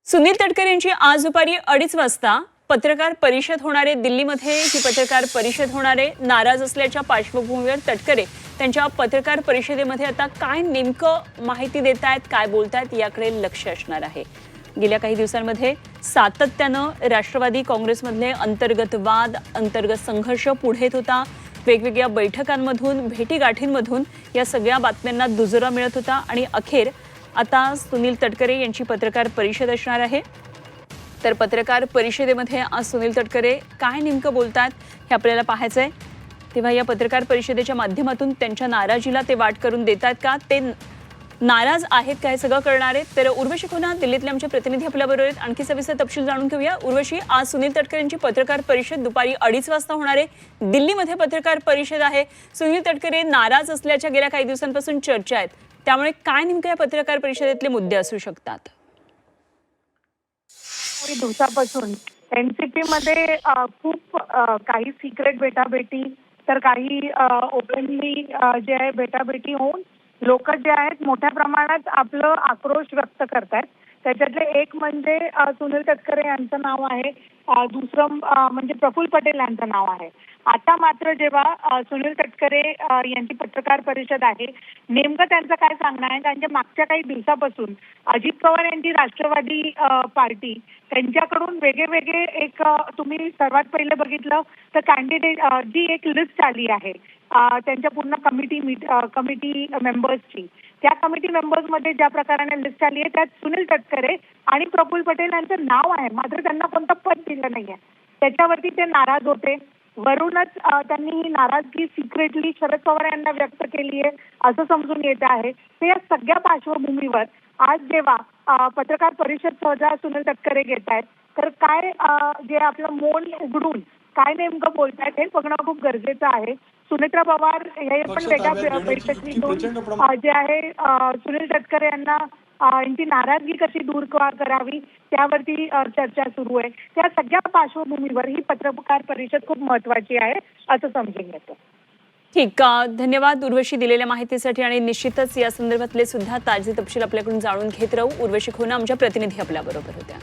सुनील तटकरे यांची आज दुपारी 2:30 वाजता पत्रकार परिषद होणार आहे। दिल्लीमध्ये ही पत्रकार परिषद होणार आहे। नाराज असल्याच्या पार्श्वभूमीवर तटकरे त्यांच्या पत्रकार परिषदेमध्ये आता काय नेमकं माहिती देत आहेत, काय बोलतायत याकडे लक्ष असणार आहे। गेल्या काही दिवसांमध्ये सातत्यानं राष्ट्रवादी काँग्रेसमधले अंतर्गत वाद, अंतर्गत संघर्ष पुढे येत होता। वेगवेगळ्या बैठकांमधून, भेटीगाठींमधून या सगळ्या बातम्यांना दुजोरा मिळत होता आणि अखेर आता सुनील तटकरे यांची पत्रकार परिषद असणार आहे। तर पत्रकार परिषदेमध्ये आज सुनील तटकरे काय नेमकं बोलतात हे आपल्याला पाहायचं आहे। तेव्हा या पत्रकार परिषदेच्या माध्यमातून त्यांच्या नाराजीला ते वाट करून देतात का, ते नाराज आहेत का, हे सगळं करणार आहेत। तर उर्वशी खोना दिल्लीतले आमचे प्रतिनिधी आपल्याबरोबर आहेत, आणखी सविस्तर तपशील जाणून घेऊया। उर्वशी, आज सुनील तटकरे यांची पत्रकार परिषद दुपारी 2:30 वाजता होणार आहे। दिल्लीमध्ये पत्रकार परिषद आहे। सुनील तटकरे नाराज असल्याच्या गेल्या काही दिवसांपासून चर्चा आहेत, त्यामुळे काय नेमकं या पत्रकार परिषदेतले मुद्दे असू शकतात? दिवसापासून एनसीपी मध्ये खूप काही सिक्रेट भेटाभेटी तर काही ओपनली जे आहे भेटाभेटी होऊन लोक जे आहेत मोठ्या प्रमाणात आपलं आक्रोश व्यक्त करतात। त्याच्यातले एक म्हणजे सुनील तटकरे यांचं नाव आहे, दुसरं म्हणजे प्रफुल्ल पटेल यांचं नाव आहे। आता मात्र जेव्हा सुनील तटकरे यांची पत्रकार परिषद आहे, नेमकं त्यांचं काय सांगणं आहे, त्यांच्या मागच्या काही दिवसापासून अजित पवार यांची राष्ट्रवादी पार्टी त्यांच्याकडून वेगळे एक तुम्ही सर्वात पहिले बघितलं तर कॅन्डिडेट जी एक लिस्ट आली आहे त्यांच्या पूर्ण कमिटी मेंबर्सची, त्या कमिटी मेंबर्समध्ये ज्या प्रकाराने लिस्ट आली आहे त्यात सुनील तटकरे आणि प्रफुल्ल पटेल यांचं नाव आहे, मात्र त्यांना कोणतं पद दिलं नाहीये। त्याच्यावरती ते नाराज होते। वरूनच त्यांनी ही नाराजगी सिक्रेटली शरद पवार यांना व्यक्त केली आहे असं समजून येत आहे। तर या सगळ्या पार्श्वभूमीवर आज जेव्हा पत्रकार परिषद सहजा सुनील तटकरे घेत आहेत, तर काय जे आपलं मौन उघडून काय नेमकं बोलतायत हे बघणं खूप गरजेचं आहे। सुनेत्रा पवार हे पण वेगळ्या बैठकीतून जे आहे सुनील तटकरे यांना यांची नाराजगी कशी दूर करावी त्यावरती चर्चा सुरू आहे। त्या सगळ्या पार्श्वभूमीवर ही पत्रकार परिषद खूप महत्त्वाची आहे असं समजून येतं। ठीक, धन्यवाद उर्वशी दिलेल्या माहितीसाठी, आणि निश्चितच या संदर्भातले सुद्धा ताजे तपशील आपल्याकडून जाणून घेत राहू। उर्वशी खोना आमच्या प्रतिनिधी आपल्याबरोबर होत्या।